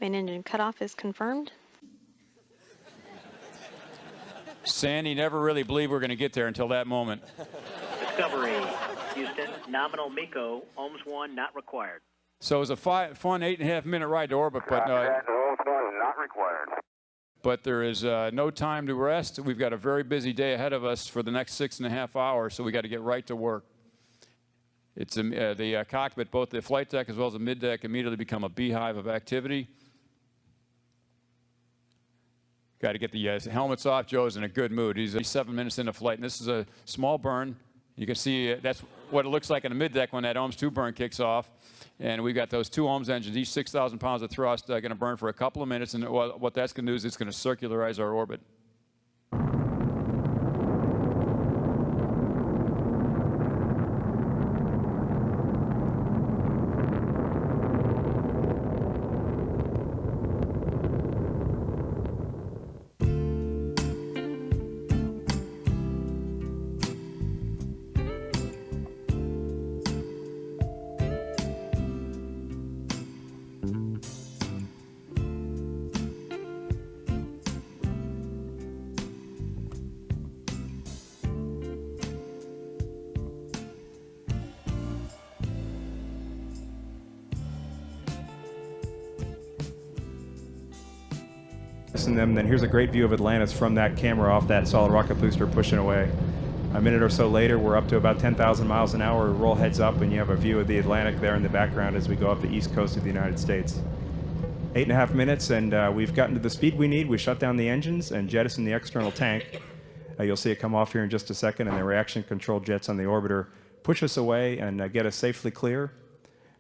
Main engine cutoff is confirmed. Sandy never really believed we were going to get there until that moment. Discovery, Houston, nominal MECO, OMS 1 not required. So it was a fun 8.5-minute ride to orbit, but not required. But there is no time to rest. We've got a very busy day ahead of us for the next 6.5 hours, so we got to get right to work. It's the cockpit, both the flight deck as well as the mid deck, immediately become a beehive of activity. Got to get the helmets off. Joe's in a good mood. He's 7 minutes into flight, and this is a small burn. You can see that's what it looks like in the mid deck when that OMS 2 burn kicks off. And we've got those two OMS engines, each 6,000 pounds of thrust, going to burn for a couple of minutes. And what that's going to do is it's going to circularize our orbit. And then here's a great view of Atlantis from that camera off that solid rocket booster pushing away. A minute or so later, we're up to about 10,000 miles an hour. We roll heads up, and you have a view of the Atlantic there in the background as we go up the east coast of the United States. 8.5 minutes, and we've gotten to the speed we need. We shut down the engines and jettison the external tank. You'll see it come off here in just a second, and the reaction control jets on the orbiter push us away and get us safely clear.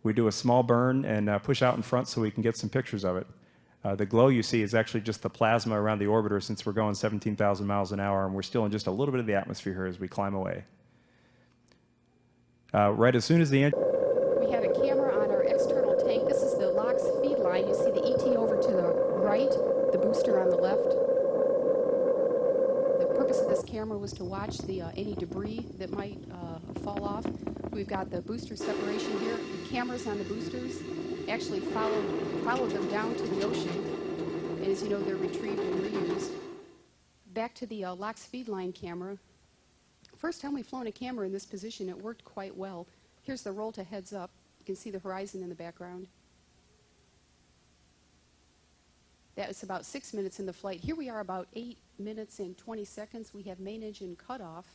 We do a small burn and push out in front so we can get some pictures of it. The glow you see is actually just the plasma around the orbiter since we're going 17,000 miles an hour, and we're still in just a little bit of the atmosphere here as we climb away. Right as soon as the engine... We have a camera on our external tank. This is the LOX feed line. You see the ET over to the right, the booster on the left. The purpose of this camera was to watch any debris that might fall off. We've got the booster separation here. The cameras on the boosters actually followed them down to the ocean. And as you know, they're retrieved and reused. Back to the LOX feed line camera. First time we've flown a camera in this position, it worked quite well. Here's the roll to heads up. You can see the horizon in the background. That was about 6 minutes in the flight. Here we are about 8 minutes and 20 seconds. We have main engine cutoff.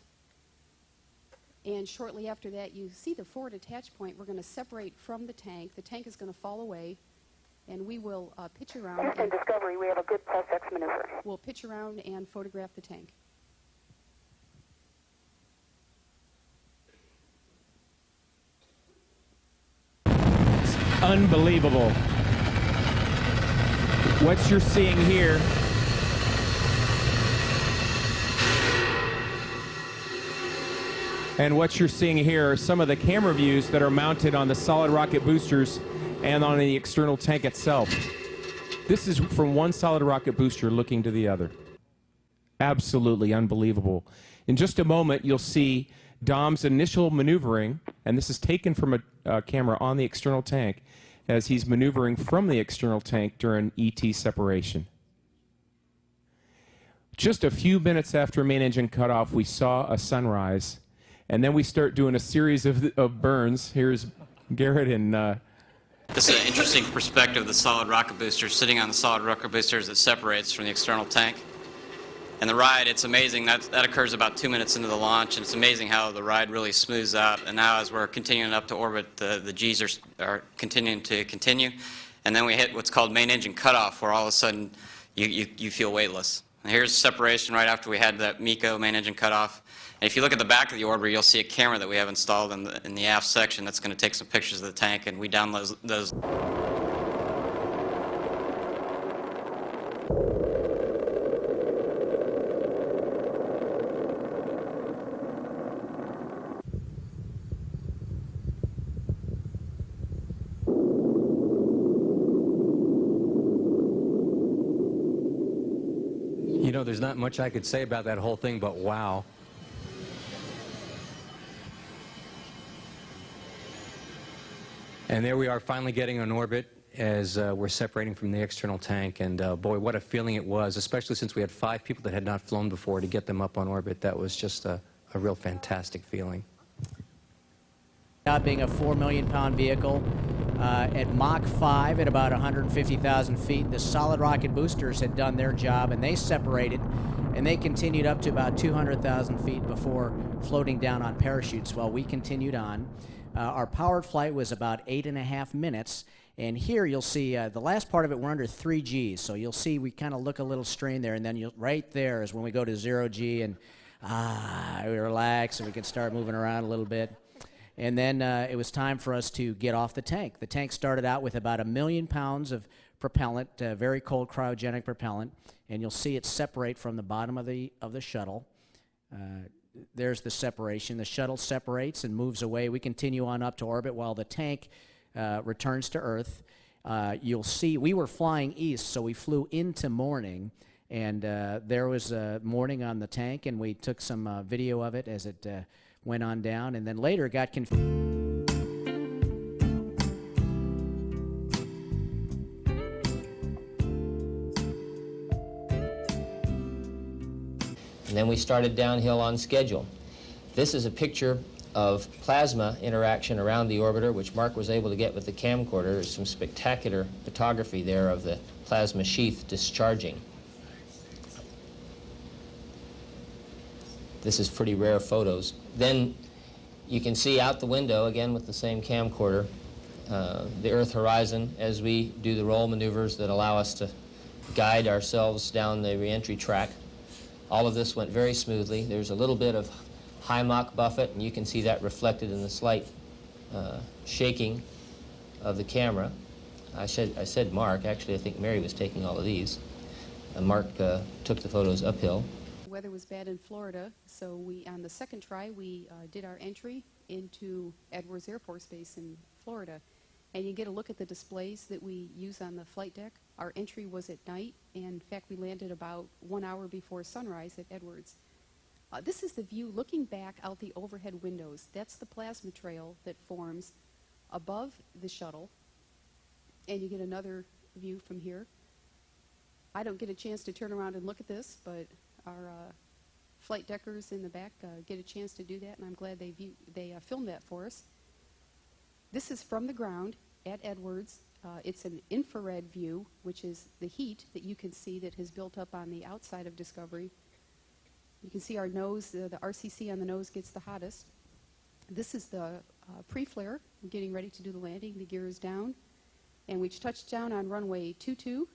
And shortly after that, you see the forward attach point. We're going to separate from the tank. The tank is going to fall away, and we will pitch around. And Discovery, we have a good plus X maneuver. We'll pitch around and photograph the tank. It's unbelievable. What you're seeing here and what you're seeing here are some of the camera views that are mounted on the solid rocket boosters and on the external tank itself. This is from one solid rocket booster looking to the other. Absolutely unbelievable. In just a moment, you'll see Dom's initial maneuvering, and this is taken from a camera on the external tank as he's maneuvering from the external tank during ET separation. Just a few minutes after main engine cutoff, we saw a sunrise. And then we start doing a series of burns. Here's Garrett and... This is an interesting perspective of the solid rocket booster, sitting on the solid rocket booster as it separates from the external tank. And the ride, it's amazing. That occurs about 2 minutes into the launch, and it's amazing how the ride really smooths out. And now as we're continuing up to orbit, the Gs are continuing to continue. And then we hit what's called main engine cutoff, where all of a sudden you feel weightless. And here's separation right after we had that MECO main engine cutoff. And if you look at the back of the orbiter, you'll see a camera that we have installed in the aft section that's going to take some pictures of the tank, and we download those. You know, there's not much I could say about that whole thing, but wow. And there we are finally getting on orbit, as we're separating from the external tank, and boy, what a feeling it was, especially since we had 5 people that had not flown before to get them up on orbit. That was just a real fantastic feeling. Being a 4 million pound vehicle at Mach 5 at about 150,000 feet, the solid rocket boosters had done their job and they separated and they continued up to about 200,000 feet before floating down on parachutes while we continued on. Our powered flight was about 8.5 minutes, and here you'll see the last part of it we're under 3 Gs, so you'll see we kind of look a little strained there, and then right there is when we go to 0 G and we relax and we can start moving around a little bit. And then it was time for us to get off the tank. The tank started out with about 1 million pounds of propellant, very cold cryogenic propellant, and you'll see it separate from the bottom of the shuttle. There's the separation. The shuttle separates and moves away. We continue on up to orbit while the tank returns to Earth. You'll see we were flying east, so we flew into morning, and there was morning on the tank, and we took some video of it as it went on down, and then later got confused. And then we started downhill on schedule. This is a picture of plasma interaction around the orbiter, which Mark was able to get with the camcorder. There's some spectacular photography there of the plasma sheath discharging. This is pretty rare photos. Then you can see out the window, again with the same camcorder, the Earth horizon as we do the roll maneuvers that allow us to guide ourselves down the reentry track. All of this went very smoothly. There's a little bit of high Mach buffet, and you can see that reflected in the slight shaking of the camera. I said Mark. Actually, I think Mary was taking all of these. Mark took the photos uphill. The weather was bad in Florida, so on the second try, we did our entry into Edwards Air Force Base in Florida. And you get a look at the displays that we use on the flight deck. Our entry was at night, and in fact, we landed about 1 hour before sunrise at Edwards. This is the view looking back out the overhead windows. That's the plasma trail that forms above the shuttle, and you get another view from here. I don't get a chance to turn around and look at this, but our flight deckers in the back get a chance to do that, and I'm glad they filmed that for us. This is from the ground at Edwards. It's an infrared view, which is the heat that you can see that has built up on the outside of Discovery. You can see our nose, the RCC on the nose gets the hottest. This is the pre-flare. We're getting ready to do the landing. The gear is down. And we touched down on runway 22.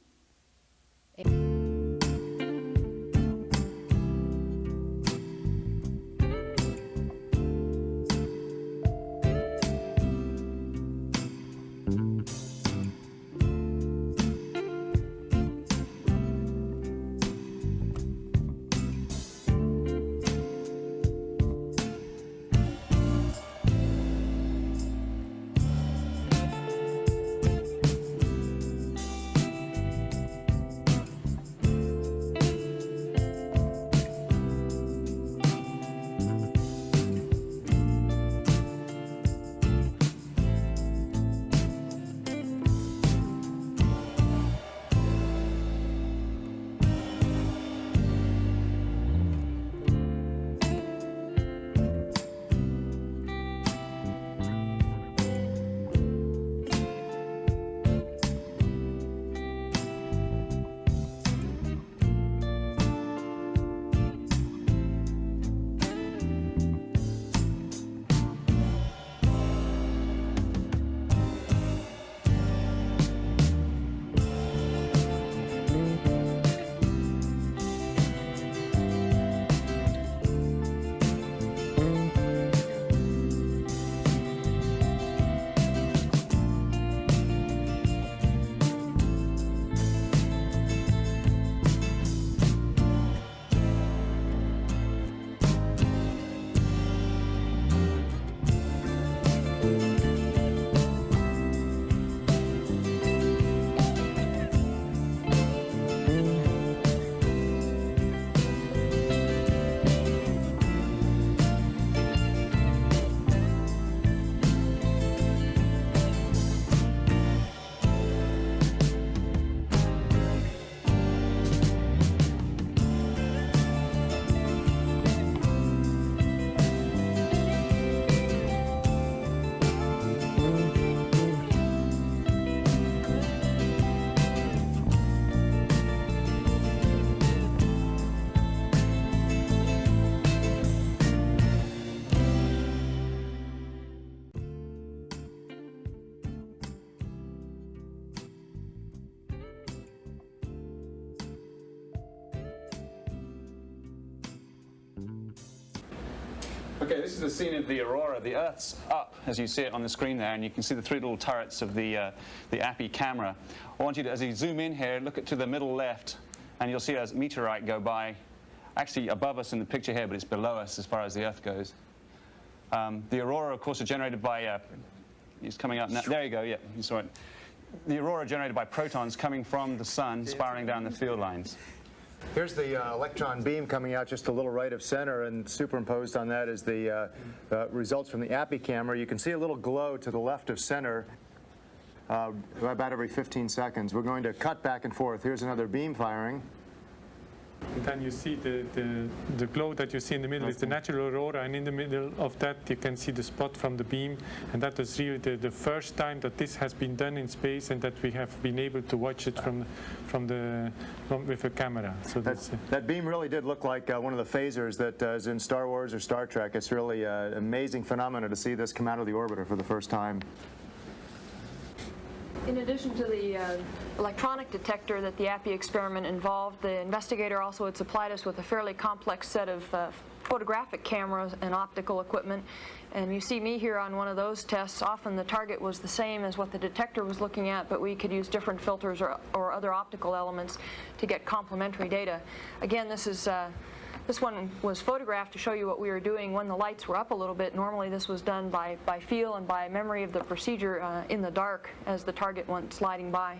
Okay, this is the scene of the aurora. The Earth's up, as you see it on the screen there, and you can see the three little turrets of the API camera. I want you to, as you zoom in here, look to the middle left, and you'll see a meteorite go by, actually above us in the picture here, but it's below us as far as the Earth goes. The aurora, of course, are generated by, it's coming up now. There you go, yeah, you saw it. The aurora are generated by protons coming from the sun, spiraling down the field lines. Here's the electron beam coming out just a little right of center, and superimposed on that is the results from the API camera. You can see a little glow to the left of center about every 15 seconds. We're going to cut back and forth. Here's another beam firing. And then you see the glow that you see in the middle is the natural aurora, and in the middle of that you can see the spot from the beam, and that was really the first time that this has been done in space, and that we have been able to watch it with a camera. So that beam really did look like one of the phasers that is in Star Wars or Star Trek. It's really an amazing phenomenon to see this come out of the orbiter for the first time. In addition to the electronic detector that the API experiment involved, the investigator also had supplied us with a fairly complex set of photographic cameras and optical equipment. And you see me here on one of those tests. Often the target was the same as what the detector was looking at, but we could use different filters or other optical elements to get complementary data. Again, this one was photographed to show you what we were doing when the lights were up a little bit. Normally this was done by feel and by memory of the procedure in the dark as the target went sliding by.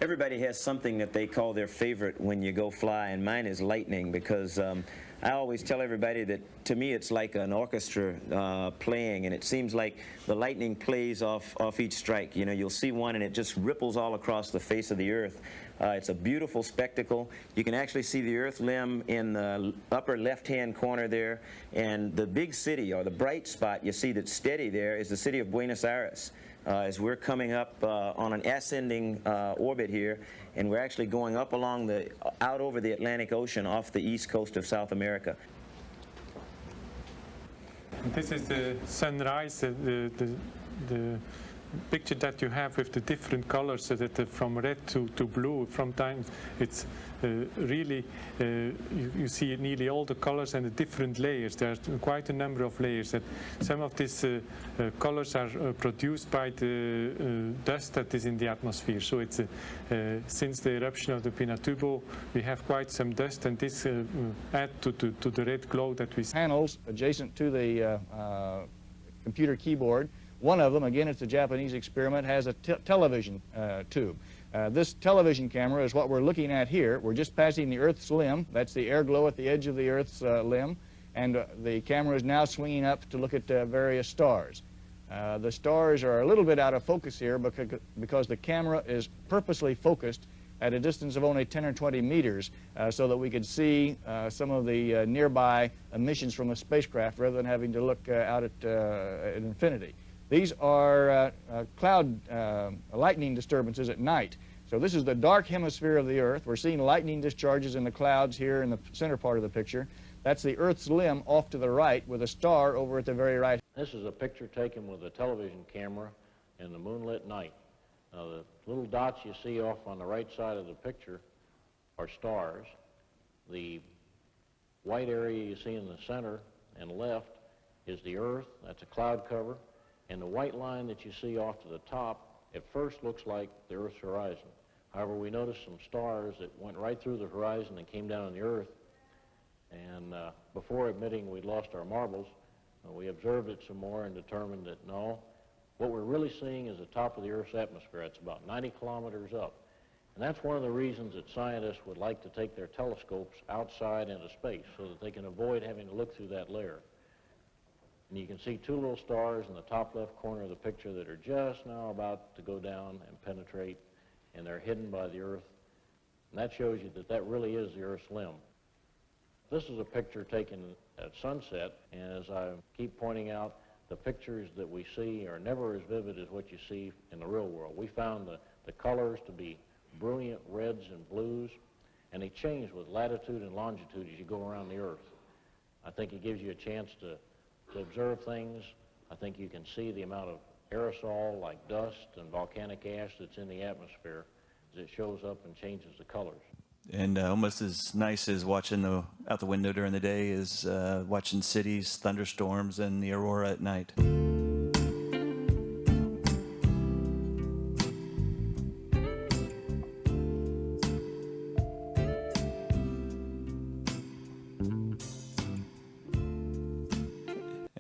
Everybody has something that they call their favorite when you go fly, and mine is lightning, because I always tell everybody that to me it's like an orchestra playing, and it seems like the lightning plays off each strike. You know, you'll see one and it just ripples all across the face of the Earth. It's a beautiful spectacle. You can actually see the Earth limb in the upper left-hand corner there, and the big city, or the bright spot you see that's steady there, is the city of Buenos Aires. As we're coming up on an ascending orbit here, and we're actually going up along out over the Atlantic Ocean off the east coast of South America. This is the sunrise, the picture that you have with the different colors, so that from red to blue. From times it's really you see nearly all the colors and the different layers. There's quite a number of layers. That some of these colors are produced by the dust that is in the atmosphere. So it's since the eruption of the Pinatubo, we have quite some dust, and this adds to the red glow that we see. Panels adjacent to the computer keyboard. One of them, again, it's a Japanese experiment, has a television tube. This television camera is what we're looking at here. We're just passing the Earth's limb. That's the air glow at the edge of the Earth's limb. And the camera is now swinging up to look at various stars. The stars are a little bit out of focus here because the camera is purposely focused at a distance of only 10 or 20 meters so that we could see some of the nearby emissions from the spacecraft rather than having to look out at infinity. These are cloud lightning disturbances at night. So this is the dark hemisphere of the Earth. We're seeing lightning discharges in the clouds here in the center part of the picture. That's the Earth's limb off to the right with a star over at the very right. This is a picture taken with a television camera in the moonlit night. Now the little dots you see off on the right side of the picture are stars. The white area you see in the center and left is the Earth. That's a cloud cover. And the white line that you see off to the top at first looks like the Earth's horizon. However, we noticed some stars that went right through the horizon and came down on the Earth. And before admitting we'd lost our marbles, we observed it some more and determined that no, what we're really seeing is the top of the Earth's atmosphere. It's about 90 kilometers up. And that's one of the reasons that scientists would like to take their telescopes outside into space so that they can avoid having to look through that layer. And you can see two little stars in the top left corner of the picture that are just now about to go down and penetrate, and they're hidden by the Earth. And that shows you that that really is the Earth's limb. This is a picture taken at sunset, and as I keep pointing out, the pictures that we see are never as vivid as what you see in the real world. We found the colors to be brilliant reds and blues, and they change with latitude and longitude as you go around the Earth. I think it gives you a chance to observe things. I think you can see the amount of aerosol like dust and volcanic ash that's in the atmosphere as it shows up and changes the colors. And almost as nice as watching out the window during the day is watching cities, thunderstorms, and the aurora at night.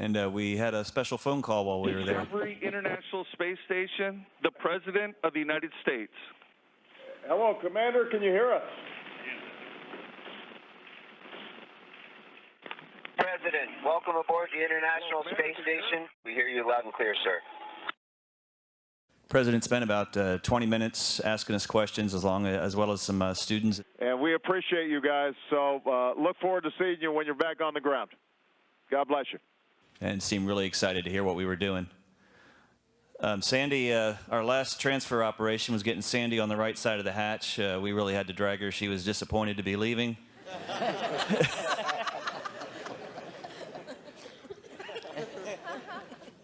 And we had a special phone call while we were there. Discovery International Space Station, the President of the United States. Hello, Commander, can you hear us? President, welcome aboard the International Space Station. We hear you loud and clear, sir. President spent about 20 minutes asking us questions as well as some students. And we appreciate you guys, so look forward to seeing you when you're back on the ground. God bless you. And seemed really excited to hear what we were doing. Sandy, our last transfer operation was getting Sandy on the right side of the hatch. We really had to drag her. She was disappointed to be leaving.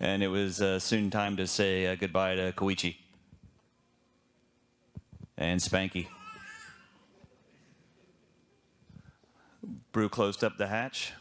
And it was soon time to say goodbye to Koichi and Spanky. Brew closed up the hatch.